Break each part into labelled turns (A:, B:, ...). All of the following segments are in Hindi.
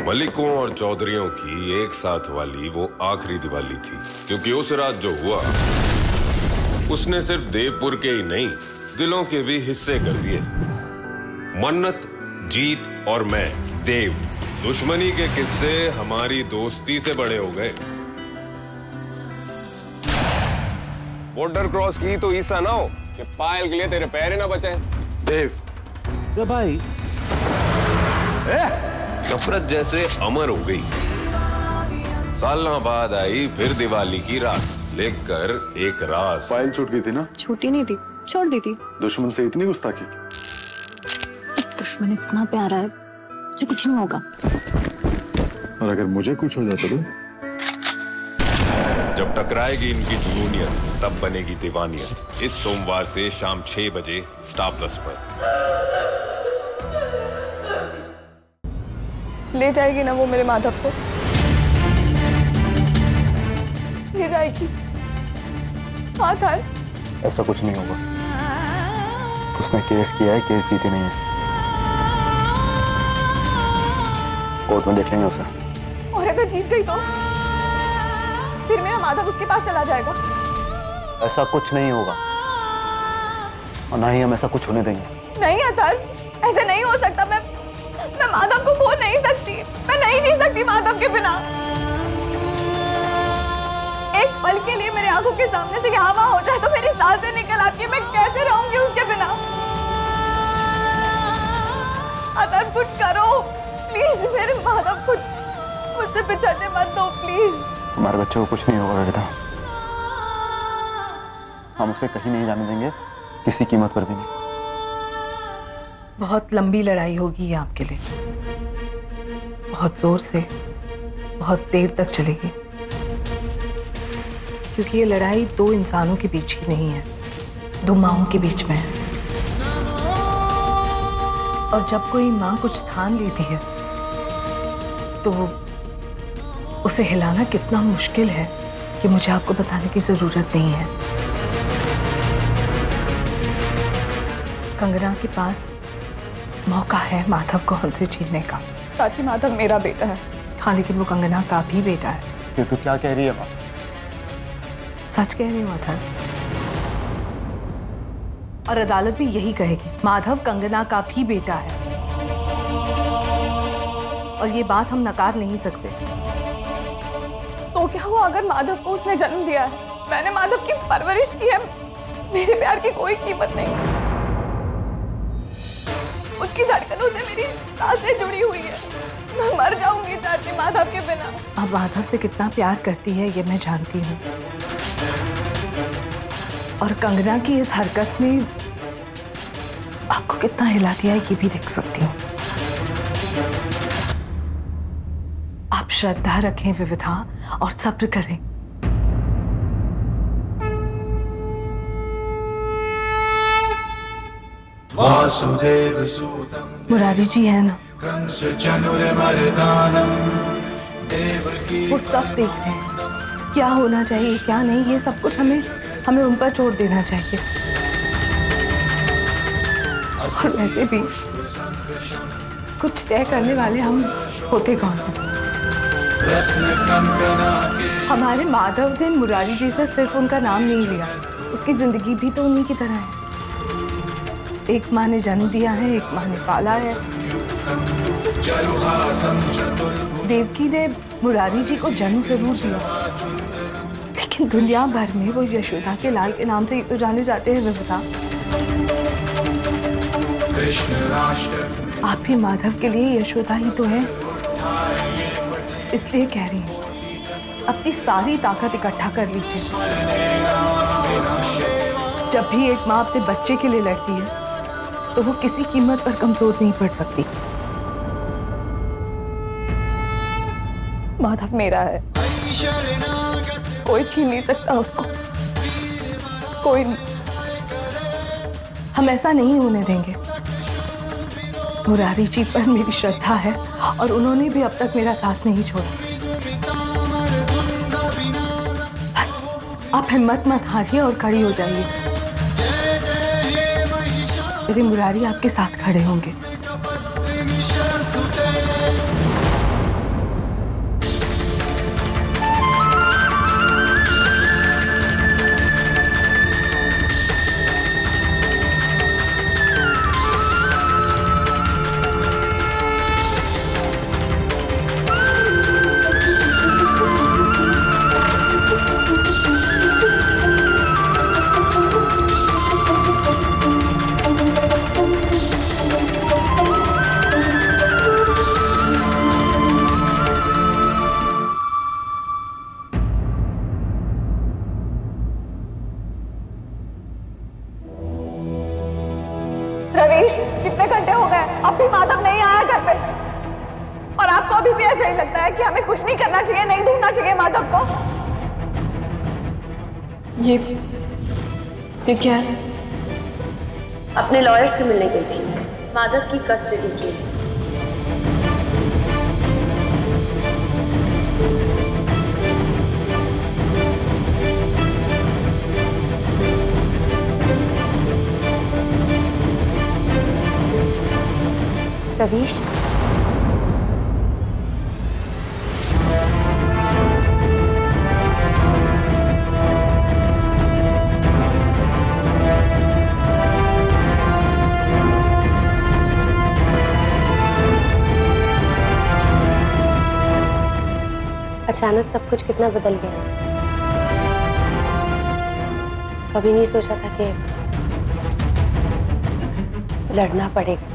A: मलिकों और चौधरियों की एक साथ वाली वो आखिरी दिवाली थी, क्योंकि उस रात जो हुआ उसने सिर्फ देवपुर के ही नहीं, दिलों के भी हिस्से कर दिए। मन्नत, जीत और मैं, देव, दुश्मनी के किस्से हमारी दोस्ती से बड़े हो गए।
B: बॉर्डर क्रॉस की तो ईसा ना हो कि पायल के लिए तेरे पैर ही ना बचे।
A: देव भाई नफरत जैसे अमर हो गई। सालों बाद आई फिर दिवाली की रात, लेकर एक राज।
C: पायल छूट गई थी ना?
D: छूटी नहीं थी, छोड़ दी थी।
C: दुश्मन से इतनी गुस्ताखी?
D: दुश्मन इतना प्यारा है जो कुछ नहीं होगा।
C: और अगर मुझे कुछ हो जाता तो?
A: जब टकराएगी इनकी जुनूनियत तब बनेगी दीवानियत। इस सोमवार से शाम 6 बजे स्टार प्लस पर।
E: ले जाएगी ना वो मेरे माधव को? ले जाएगी? हाँ था।
F: ऐसा कुछ नहीं होगा। उसने केस किया है, केस जीती नहीं है। कोर्ट में देख लेंगे उसे।
E: और अगर जीत गई तो फिर मेरा माधव उसके पास चला जाएगा।
F: ऐसा कुछ नहीं होगा और ना ही हम ऐसा कुछ होने देंगे।
E: नहीं अतर, ऐसा नहीं हो सकता। मैं माधव को खो नहीं सकती। मैं नहीं जी सकती माधव के बिना। एक पल के लिए मेरे आंखों के सामने से यहाँ वहाँ हो जाए तो मेरी सांसें निकल आती है। मैं कैसे रहूंगी उसके बिना? अतर कुछ करो प्लीज। मेरे माधव को मुझसे बिछड़ने मत दो प्लीज।
F: हमारे बच्चे को कुछ नहीं होगा बेटा। हम उसे कहीं नहीं जाने देंगे, किसी कीमत पर भी नहीं।
G: बहुत लंबी लड़ाई होगी ये आपके लिए, बहुत जोर से, बहुत देर तक चलेगी, क्योंकि ये लड़ाई दो इंसानों के बीच ही नहीं है, दो माँओं के बीच में है। और जब कोई माँ कुछ ठान लेती है तो उसे हिलाना कितना मुश्किल है कि मुझे आपको बताने की जरूरत नहीं है। कंगना के पास मौका है माधव को हमसे छीनने का।
E: चाची माधव मेरा बेटा है।
G: हाँ, लेकिन वो कंगना का भी बेटा है।
F: ये तू क्या कह रही है माँ?
G: सच कह रही हूँ माधव, और अदालत भी यही कहेगी। माधव कंगना का भी बेटा है और ये बात हम नकार नहीं सकते।
E: तो क्या हुआ अगर माधव को उसने जन्म दिया है? मैंने माधव की परवरिश की है। मेरे प्यार की कोई कीमत नहीं। उसकी धड़कनों से मेरी सांसें जुड़ी हुई है। मैं मर जाऊंगी चाची माधव के बिना।
G: आप माधव से कितना प्यार करती है ये मैं जानती हूँ, और कंगना की इस हरकत ने आपको कितना हिला दिया है ये भी देख सकती हूँ। आप श्रद्धा रखें विविधा और सब्र करें। मुरारी जी है ना, वो सब देख रहे हैं। क्या होना चाहिए क्या नहीं, ये सब कुछ हमें उन पर छोड़ देना चाहिए। और वैसे भी कुछ तय करने वाले हम होते कौन हैं? हमारे माधव ने मुरारी जी से सिर्फ उनका नाम नहीं लिया, उसकी जिंदगी भी तो उन्हीं की तरह है। एक माँ ने जन्म दिया है, एक माँ ने पाला है। देवकी ने मुरारी जी को जन्म जरूर दिया, लेकिन दुनिया भर में वो यशोदा के लाल के नाम से ही तो जाने जाते हैं विविधा। आप भी माधव के लिए यशोदा ही तो है। इसलिए कह रही हूँ, अपनी सारी ताकत इकट्ठा कर लीजिए। जब भी एक माँ अपने बच्चे के लिए लड़ती है तो वो किसी कीमत पर कमजोर नहीं पड़ सकती।
E: माधव मेरा है, कोई छीन नहीं सकता उसको, कोई नहीं।
G: हम ऐसा नहीं होने देंगे। मुरारी जी पर मेरी श्रद्धा है और उन्होंने भी अब तक मेरा साथ नहीं छोड़ा। आप हिम्मत मत हारिए और खड़ी हो जाइए। मेरे मुरारी आपके साथ खड़े होंगे।
E: ही लगता है कि हमें कुछ नहीं करना चाहिए, नहीं ढूंढना चाहिए माधव को।
D: ये क्या है?
H: अपने लॉयर से मिलने गई थी माधव की कस्टडी के लिए। रवीश, अचानक सब कुछ कितना बदल गया। कभी नहीं सोचा था कि लड़ना पड़ेगा,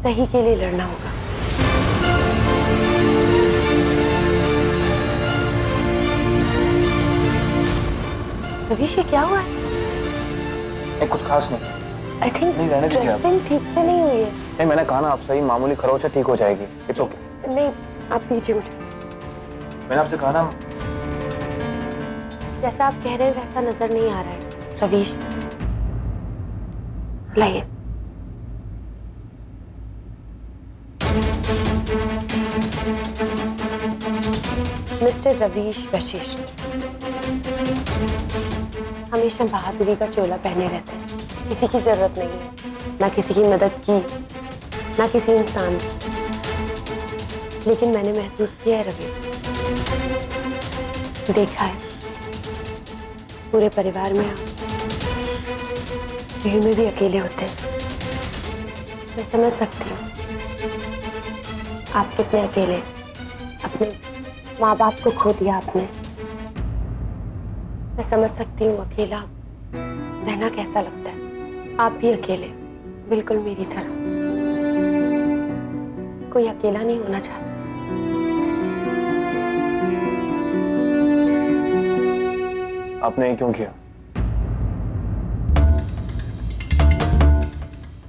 H: सही के लिए लड़ना होगा। रवीश, ये क्या हुआ है?
F: कुछ खास नहीं।
H: आई थिंक
F: नहीं, रहने दीजिए आप।
H: ड्रेसिंग ठीक से नहीं हुई है।
F: नहीं, मैंने कहा ना, आप सही मामूली खरोच है, ठीक हो जाएगी। It's okay.
H: नहीं, आप दीजिए मुझे।
F: मैंने आपसे कहा ना।
H: जैसा आप कह रहे हैं वैसा नजर नहीं आ रहा है रवीश। लाइए। मिस्टर रवीश वशिष्ठ हमेशा बहादुरी का चोला पहने रहते हैं। किसी की जरूरत नहीं है, ना किसी की मदद की, ना किसी इंसान की। लेकिन मैंने महसूस किया है रवीश, देखा है पूरे परिवार में आप भीड़ में भी अकेले होते हैं। मैं समझ सकती हूँ आप कितने अकेले, अपने माँ बाप को खो दिया आपने। मैं समझ सकती हूँ अकेला रहना कैसा लगता है। आप भी अकेले, बिल्कुल मेरी तरह। कोई अकेला नहीं होना चाहता।
F: आपने ये क्यों किया?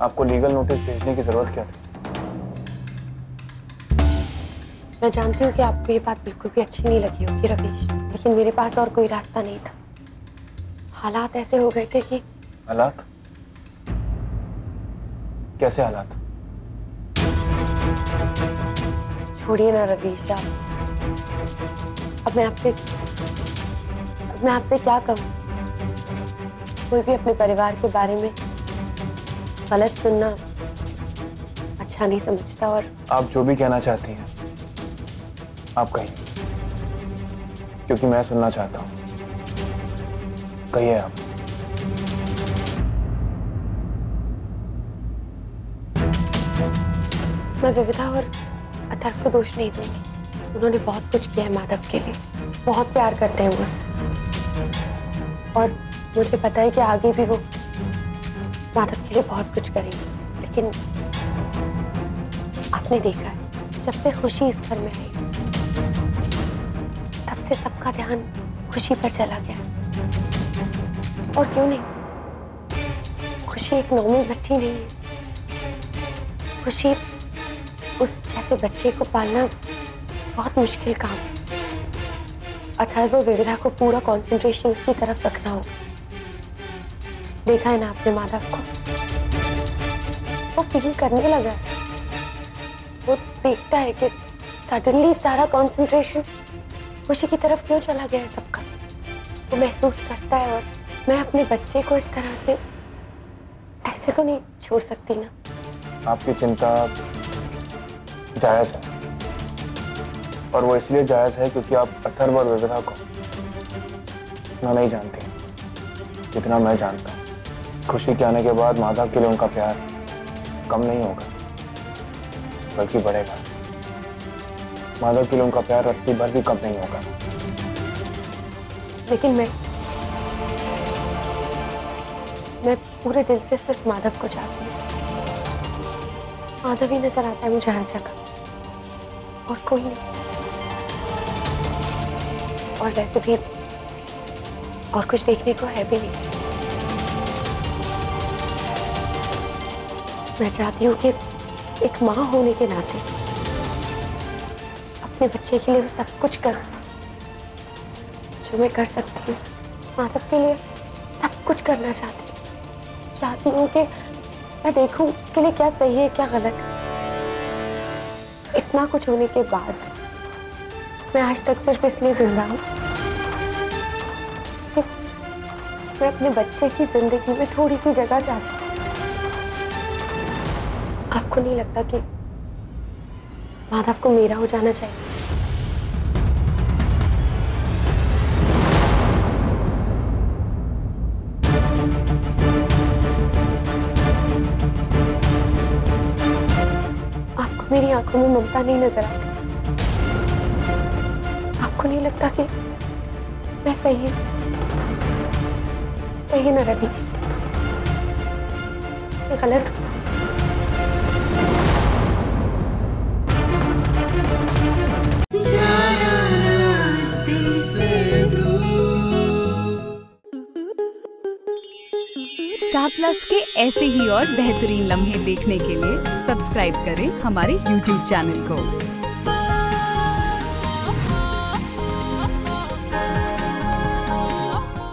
F: आपको लीगल नोटिस भेजने की जरूरत क्या थी?
H: मैं जानती हूँ कि आपको ये बात बिल्कुल भी अच्छी नहीं लगी होगी रवीश, लेकिन मेरे पास और कोई रास्ता नहीं था। हालात ऐसे हो गए थे कि।
F: हालात? कैसे हालात?
H: छोड़िए ना रवीश आप। अब मैं आपसे क्या कहूँ? कोई भी अपने परिवार के बारे में गलत सुनना अच्छा नहीं समझता। और
F: आप जो भी कहना चाहती हैं आप कहिए, क्योंकि मैं सुनना चाहता हूँ। कहिए आप।
H: मैं विविधा और अथर्व को दोष नहीं दूंगी। उन्होंने बहुत कुछ किया है माधव के लिए, बहुत प्यार करते हैं उससे। और मुझे पता है कि आगे भी वो माधव के लिए बहुत कुछ करेंगे। लेकिन आपने देखा है, जब से खुशी इस घर में आई तब से सबका ध्यान खुशी पर चला गया। और क्यों नहीं, खुशी एक नॉर्मल बच्ची नहीं है। खुशी उस जैसे बच्चे को पालना बहुत मुश्किल काम है। अथर्व और विविधा को पूरा कंसंट्रेशन उसकी तरफ रखना होगा। देखा है ना आपने माधव को, वो फील करने लगा है। वो देखता है कि सडनली सारा कंसंट्रेशन खुशी की तरफ क्यों चला गया है सबका। वो महसूस करता है। और मैं अपने बच्चे को इस तरह से ऐसे तो नहीं छोड़ सकती ना।
F: आपकी चिंता जायज है, और वो इसलिए जायज है क्योंकि आप अथर्व और विविधा को इतना नहीं जानती जितना मैं जानता हूँ। खुशी के आने के बाद माधव के लिए उनका प्यार कम नहीं होगा, बल्कि बढ़ेगा। माधव के लिए उनका प्यार रत्ती भर भी कम नहीं होगा।
H: लेकिन मैं पूरे दिल से सिर्फ माधव को चाहती हूँ। माधव ही नजर आता है मुझे हर जगह, और कोई नहीं। और वैसे भी और कुछ देखने को है भी नहीं। मैं चाहती हूँ कि एक माँ होने के नाते अपने बच्चे के लिए वो सब कुछ करूं जो मैं कर सकती हूँ। माधव के लिए सब कुछ करना चाहती हूँ कि मैं देखूं उसके लिए क्या सही है क्या गलत है। इतना कुछ होने के बाद मैं आज तक सिर्फ इसलिए जिंदा हूँ कि मैं अपने बच्चे की जिंदगी में थोड़ी सी जगह चाहती हूँ। आपको नहीं लगता कि माधव को मेरा हो जाना चाहिए? आपको मेरी आंखों में ममता नहीं नजर आती? आपको नहीं लगता कि मैं सही हूं? कहीं ना रवीश, मैं गलत हूं?
I: स्टार प्लस के ऐसे ही और बेहतरीन लम्हे देखने के लिए सब्सक्राइब करें हमारे YouTube चैनल को।